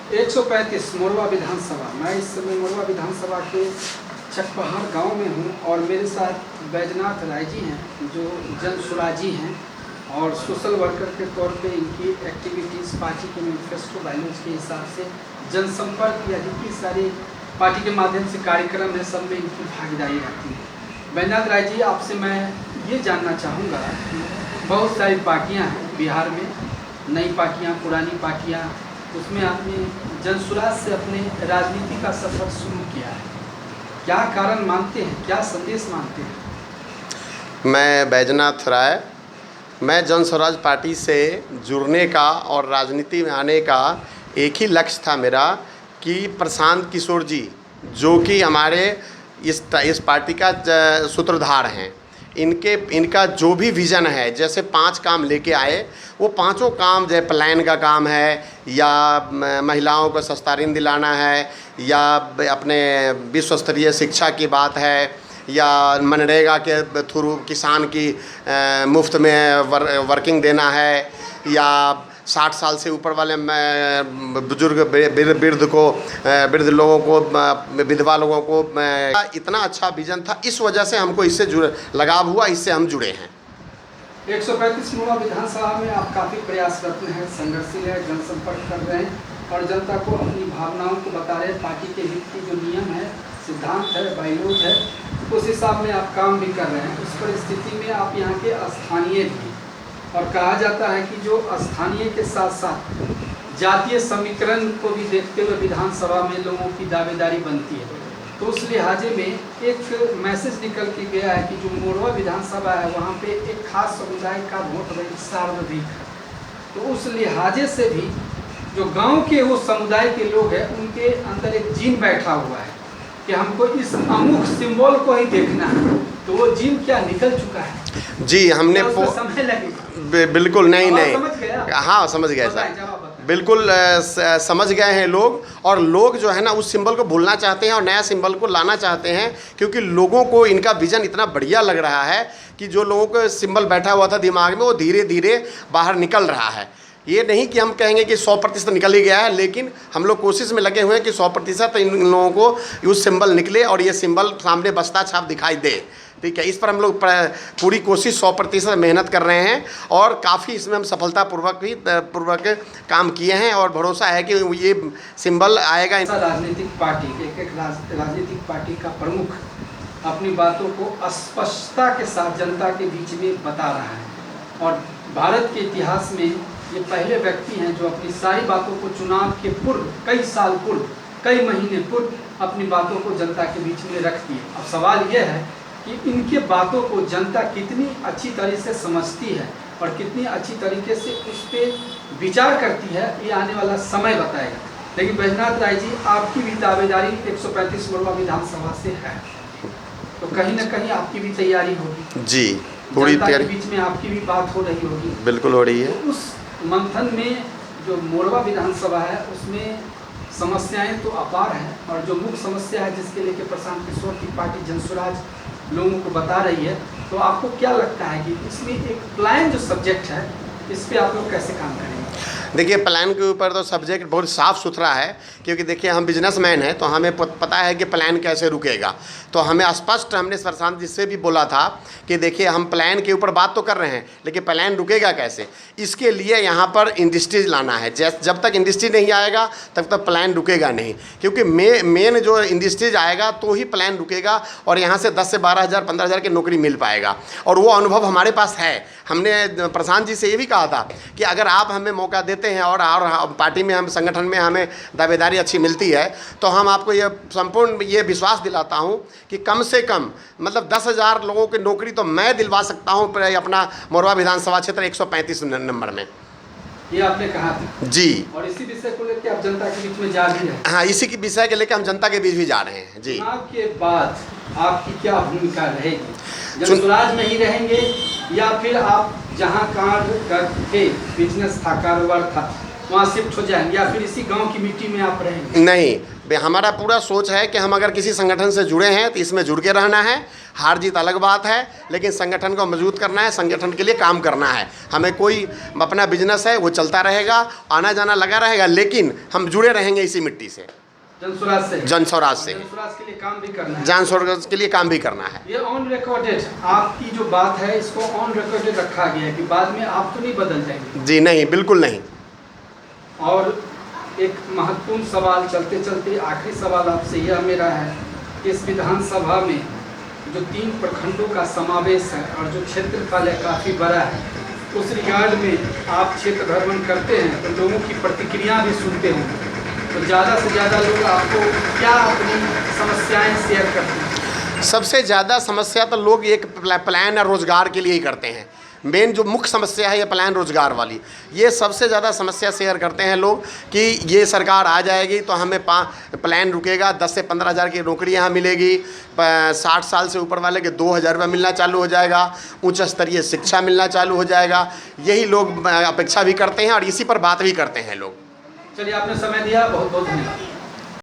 135 मोरवा विधानसभा। मैं इस समय मोरवा विधानसभा के चकपहाड़ गांव में हूं और मेरे साथ बैजनाथ राय जी हैं, जो जन सुराजी हैं और सोशल वर्कर के तौर पे इनकी एक्टिविटीज़ पार्टी के मैनिफेस्टो वैल्यूज के हिसाब से जनसंपर्क या जितनी सारी पार्टी के माध्यम से कार्यक्रम है, सब में इनकी भागीदारी रहती है। बैजनाथ राय जी, आपसे मैं ये जानना चाहूँगा कि बहुत सारी पार्टियाँ हैं बिहार में, नई पार्टियाँ, पुरानी पार्टियाँ, उसमें आपने जनसुराज से अपने राजनीति का सफर शुरू किया है। क्या कारण मानते हैं, क्या संदेश मानते हैं? मैं बैजनाथ राय, मैं जन स्वराज पार्टी से जुड़ने का और राजनीति में आने का एक ही लक्ष्य था मेरा कि प्रशांत किशोर जी, जो कि हमारे इस पार्टी का सूत्रधार हैं, इनका जो भी विज़न है, जैसे 5 काम लेके आए, वो पांचों काम, जैसे प्लान का काम है या महिलाओं को सस्ता ऋण दिलाना है या अपने विश्व स्तरीय शिक्षा की बात है या मनरेगा के थ्रू किसान की मुफ्त में वर्किंग देना है या 60 साल से ऊपर वाले बुजुर्ग वृद्ध लोगों को, विधवा लोगों को इतना अच्छा विजन था। इस वजह से हमको इससे लगाव हुआ, इससे हम जुड़े हैं। 135 मोरवा विधानसभा में आप काफ़ी प्रयासरत हैं, संघर्षशील है, जनसंपर्क कर रहे हैं और जनता को अपनी भावनाओं को बता रहे हैं। पार्टी के हित की जो नियम है, सिद्धांत है, बाइलोज है, उस हिसाब में आप काम भी कर रहे हैं। उस परिस्थिति में आप यहाँ के स्थानीय भी, और कहा जाता है कि जो स्थानीय के साथ साथ जातीय समीकरण को भी देखते हुए विधानसभा में लोगों की दावेदारी बनती है, तो उस लिहाजे में एक मैसेज निकल के गया है कि जो मोरवा विधानसभा है वहाँ पे एक खास समुदाय का वोट बैंक सार्वधिक है। तो उस लिहाजे से भी जो गांव के वो समुदाय के लोग हैं, उनके अंदर एक जीन बैठा हुआ है कि हमको इस अमुक सिंबल को ही देखना है। तो वो जीन क्या निकल चुका है? जी, हमने समय लगेगा। बिल्कुल नहीं समझ गया? हाँ, समझ गए सर, बिल्कुल समझ गए हैं लोग। और लोग जो है ना, उस सिंबल को भूलना चाहते हैं और नया सिंबल को लाना चाहते हैं, क्योंकि लोगों को इनका विज़न इतना बढ़िया लग रहा है कि जो लोगों को सिंबल बैठा हुआ था दिमाग में, वो धीरे धीरे बाहर निकल रहा है। ये नहीं कि हम कहेंगे कि 100% निकल ही गया है, लेकिन हम लोग कोशिश में लगे हुए हैं कि 100% इन लोगों को उस सिंबल निकले और ये सिंबल सामने बस्ता छाप दिखाई दे। ठीक है, इस पर हम लोग पूरी कोशिश 100% मेहनत कर रहे हैं और काफ़ी इसमें हम सफलतापूर्वक काम किए हैं और भरोसा है कि ये सिंबल आएगा। राजनीतिक पार्टी, एक राजनीतिक पार्टी का प्रमुख अपनी बातों को स्पष्टता के साथ जनता के बीच में बता रहा है और भारत के इतिहास में ये पहले व्यक्ति हैं जो अपनी सारी बातों को चुनाव के पूर्व, कई साल पूर्व, कई महीने पूर्व अपनी बातों को जनता के बीच में रखती है। अब सवाल यह है कि इनके बातों को जनता कितनी अच्छी तरह से समझती है और कितनी अच्छी तरीके से उस पर विचार करती है, ये आने वाला समय बताएगा। लेकिन बैजनाथ राय जी, आपकी भी दावेदारी 135 मोरवा विधानसभा से है, तो कहीं ना कहीं आपकी भी तैयारी होगी। जी, पूरी तैयारी, बीच में आपकी भी बात हो रही होगी। बिल्कुल हो रही है। तो उस मंथन में जो मोरवा विधानसभा है, उसमें समस्याएं तो अपार हैं और जो मुख्य समस्या है जिसके लेके प्रशांत किशोर की पार्टी जनसुराज लोगों को बता रही है, तो आपको क्या लगता है कि इसमें एक प्लान जो सब्जेक्ट है, इस पे आप लोग कैसे काम करेंगे? देखिए, प्लान के ऊपर तो सब्जेक्ट बहुत साफ़ सुथरा है, क्योंकि देखिए हम बिजनेसमैन हैं, तो हमें पता है कि प्लान कैसे रुकेगा। तो हमें स्पष्ट, हमने प्रशांत जी से भी बोला था कि देखिए हम प्लान के ऊपर बात तो कर रहे हैं, लेकिन प्लान रुकेगा कैसे? इसके लिए यहाँ पर इंडस्ट्रीज लाना है। जब तक इंडस्ट्री नहीं आएगा तब तक प्लान रुकेगा नहीं, क्योंकि मेन जो इंडस्ट्रीज आएगा तो ही प्लान रुकेगा और यहाँ से 10 से 12,000 15,000 की नौकरी मिल पाएगा। और वो अनुभव हमारे पास है। हमने प्रशांत जी से ये भी कहा था कि अगर आप हमें मौका देते हैं और पार्टी में, हम संगठन में हमें दावेदारी अच्छी मिलती है, तो हम आपको ये संपूर्ण ये विश्वास दिलाता हूँ कि कम से कम मतलब 10,000 लोगों की नौकरी तो मैं दिलवा सकता हूँ अपना मोरवा विधानसभा क्षेत्र 135 नंबर में। ये आपने कहा था जी, और इसी विषय को लेकर आप जनता के बीच में जा रही हैं। हाँ, इसी की विषय के लेकर हम जनता के बीच भी जा रहे हैं। जी, चुनाव के बाद आपकी क्या भूमिका रहेगी? जनसुराज में ही रहेंगे या फिर आप जहाँ काम करते, बिजनेस था, कारोबार था, वहाँ शिफ्ट हो जाएंगे या फिर इसी गांव की मिट्टी में आप रहेंगे? नहीं, हमारा पूरा सोच है कि हम अगर किसी संगठन से जुड़े हैं तो इसमें जुड़ के रहना है। हार जीत अलग बात है, लेकिन संगठन को मजबूत करना है, संगठन के लिए काम करना है। हमें कोई अपना बिजनेस है वो चलता रहेगा, आना जाना लगा रहेगा, लेकिन हम जुड़े रहेंगे इसी मिट्टी से, जनस्वराज से। जनस्वराज से। जनस्वराज के लिए काम भी करना है। जनस्वराज के लिए काम भी करना है। ये ऑन रिकॉर्डेड आपकी जो बात है, इसको ऑन रिकॉर्डेड रखा गया है कि बाद में आप तो नहीं बदल जाएंगे? जी नहीं, बिल्कुल नहीं। और एक महत्वपूर्ण सवाल चलते चलते आखिरी सवाल आपसे यह मेरा है कि इस विधानसभा में जो 3 प्रखंडों का समावेश है और जो क्षेत्रफल है काफ़ी बड़ा है, उस रिगार्ड में आप क्षेत्र भ्रमण करते हैं तो लोगों की प्रतिक्रिया भी सुनते होंगे, तो ज़्यादा से ज़्यादा लोग आपको क्या अपनी समस्याएं शेयर करते हैं? सबसे ज़्यादा समस्या तो लोग एक पलायन और रोज़गार के लिए ही करते हैं। मेन जो मुख्य समस्या है ये पलायन रोज़गार वाली, ये सबसे ज़्यादा समस्या शेयर करते हैं लोग कि ये सरकार आ जाएगी तो हमें पलायन रुकेगा, 10 से 15 हज़ार की नौकरी यहाँ मिलेगी, 60 साल से ऊपर वाले के 2,000 रुपये मिलना चालू हो जाएगा, उच्च स्तरीय शिक्षा मिलना चालू हो जाएगा। यही लोग अपेक्षा भी करते हैं और इसी पर बात भी करते हैं लोग। चलिए, आपने समय दिया, बहुत बहुत धन्यवाद।